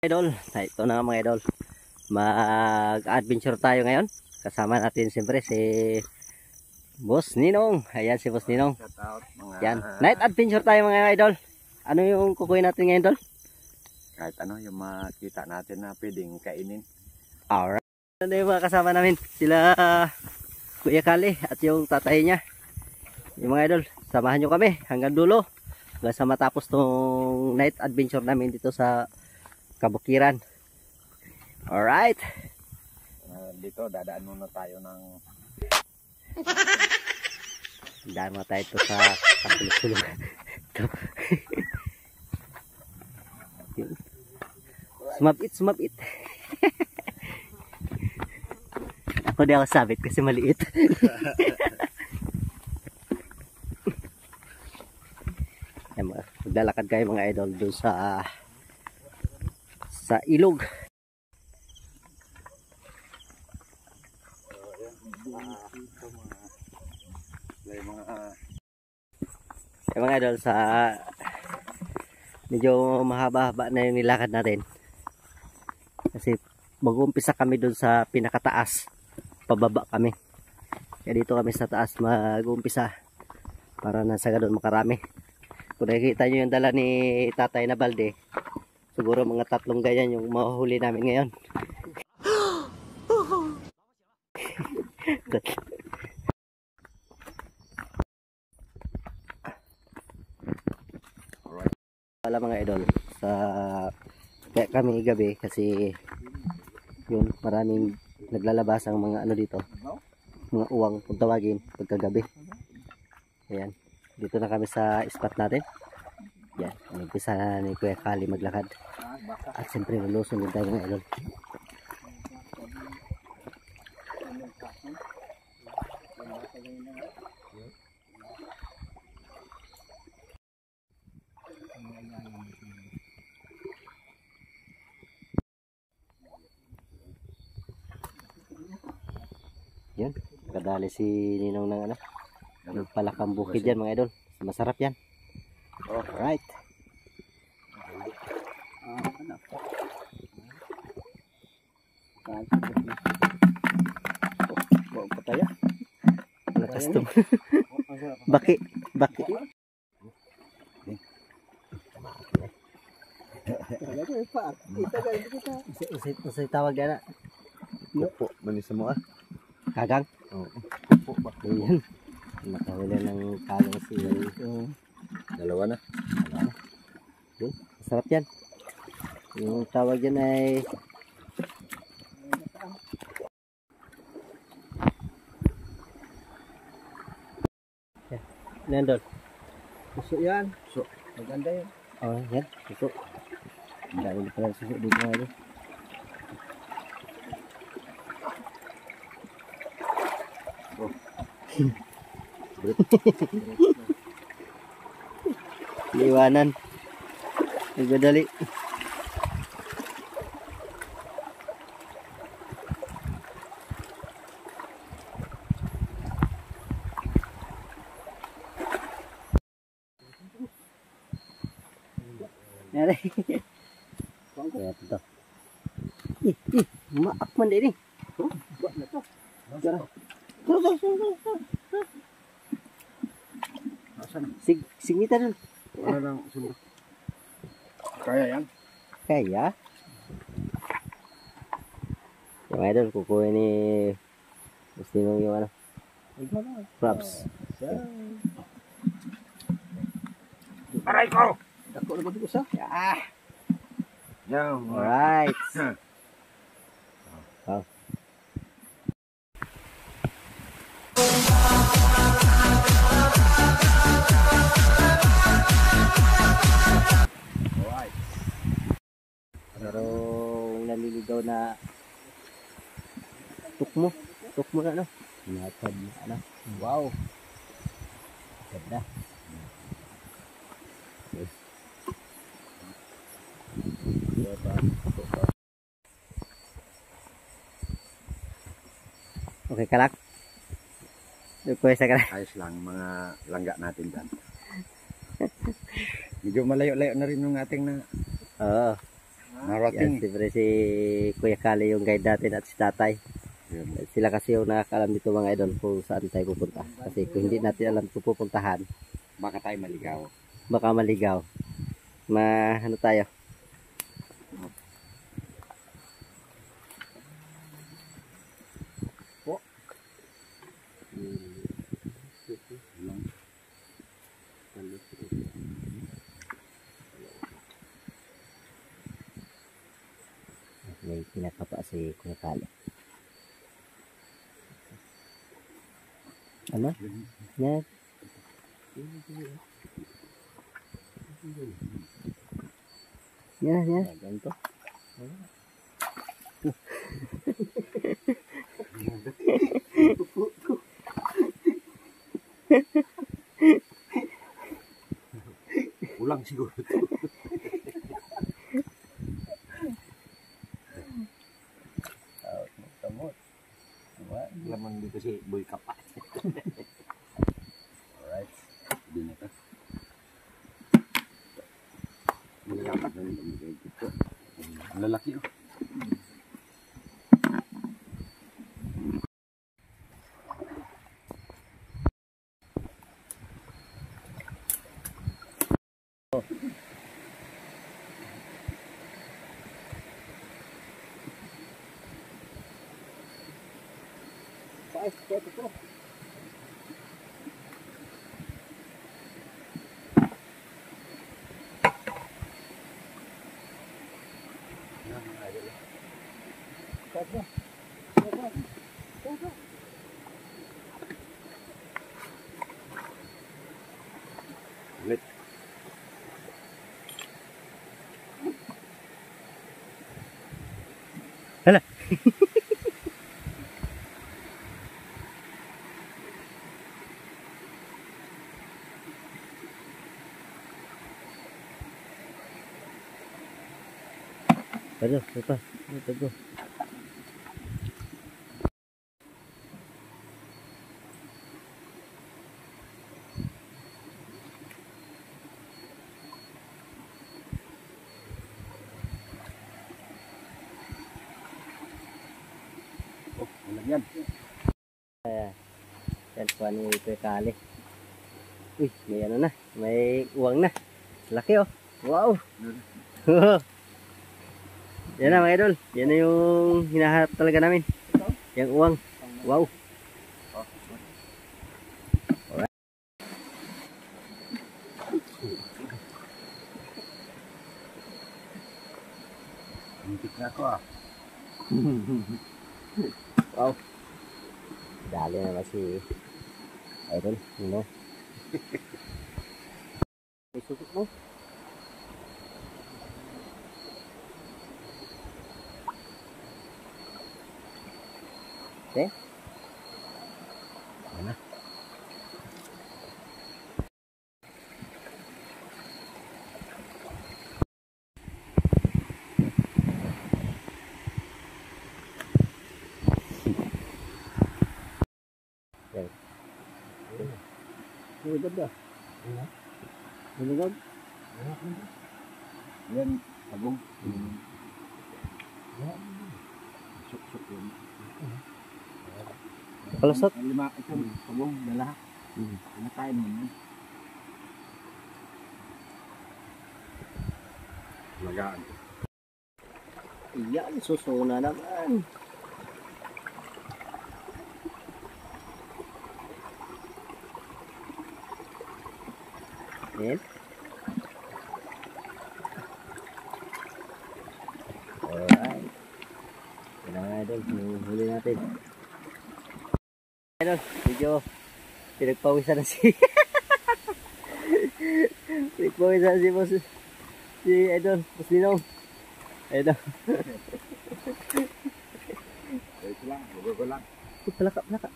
Idol, ito na mga idol. Mag-adventure tayo ngayon. Kasama natin siyempre si Boss Ninong. Ayan si Boss Ninong. Yan. Night adventure tayo mga idol. Ano yung kukunin natin ngayon, Idol? Kahit ano yung makita natin na pwedeng kainin. Alright. Ano yung mga kasama namin? Sila Kuya Kali at yung tatay niya. Yung mga idol, samahan nyo kami hanggang dulo. Hanggang sa matapos tong night adventure namin dito sa Kabukiran. Alright. Dito dadaan muna tayo ng daan muna tayo ito sa kasulog-sulog. Sumabit. Ako di ako sabit kasi maliit. Maglalakad kayo mga idol doon sa ilog. Mga idol, sa medyo mahaba-haba na yung nilakad natin kasi mag-uumpisa kami doon sa pinakataas, pababa kami, kaya dito kami sa taas mag-uumpisa para nasa doon makarami. Kung nakikita nyo yung dala ni tatay na balde, siguro mga 3 ganyan yung mahuhuli namin ngayon. Wala mga idol, kaya kami gabi kasi yun, maraming naglalabas ang mga ano dito, mga uwang kung tawagin pagkagabi. Ayan, dito na kami sa spot natin. Yan, umpisa na ni Kuya Kali maglakad at siyempre lulusong din tayo mga idol. Yan, kadali si Ninong ng ano, palakang bukid yan mga idol. Masarap yan. Alright. Pataya. Lakas to. Baki. Isa tawag yan. Upo, manis mo ah. Kagang? Oo. Upo ba? Ayan. Nakawala ng kagang sila. Dalawa na. Yun, masarap yan. Yung tawag yan ay nandun. Suso yan. Suso. Maganda yan. Oh, yan. Suso. Ang dami pala suso dito nga rin. Oh. Liwanan. Nagdadali. Nari. Kaya ito. Maak man din eh. Buat na to. Tara. Sigmita dun. Ano lang sundo? Kaya yan? Kaya? Yung idol, kukuha ni gusto nyo yung ano? Crabs. Aray ko! Ako na ba sa? Ah! Yan. Alright. Oh. Merong naliligaw na tukmo na no. Natad na ano. Wow. Ganda. Okay kalak. Pwesa ka na. Ayos lang mga langga natin dyan. Medyo malayo-layo na rin yung ating na. Oo. Yan, Narating. siyempre si Kuya Kali yung guide natin at si Tatay. Yun. Sila kasi yung nakakaalam dito mga idol kung saan tayo pupunta. Kasi kung hindi natin alam kung pupuntahan, Baka tayo maligaw. baka maligaw. Ano tayo? Po. May pinakapa si Kuya Kali. Ano? Yan. Yan, yan. Ganito. Ulang siguro. Kamot. Laman dito si Boy Kapa. Alright. Hindi na ito. Malalapat na rin dito. Ang lalaki oh. Ulit. Hala. Aduh, apa? Itu. Oh, ulang yan. Yan po ni Kuya Kali. Uy, may ano na. May uwang na. Laki oh. Wow. Yan na mga idol. Yan na yung hinahanap talaga namin. Yung uwang. Wow. Hintik na ako ah. Wow. Dali na si idol. Ano? May sukot mo. Okay. Ano? Ang ganda. Malugod. Yan, abong. Suk-suk yun. Palasot. Lima, ito, abong, dala. Pinakain mo yun. Lagaan. Iyan, susuna naman. Yan. Alright. Kailangan idol, yung huli natin. Idol, medyo pinagpawisan na si pinagpawisan na si boss. Si idol, boss Ninong. Idol. Ito lang, bago lang. Palaka, palaka.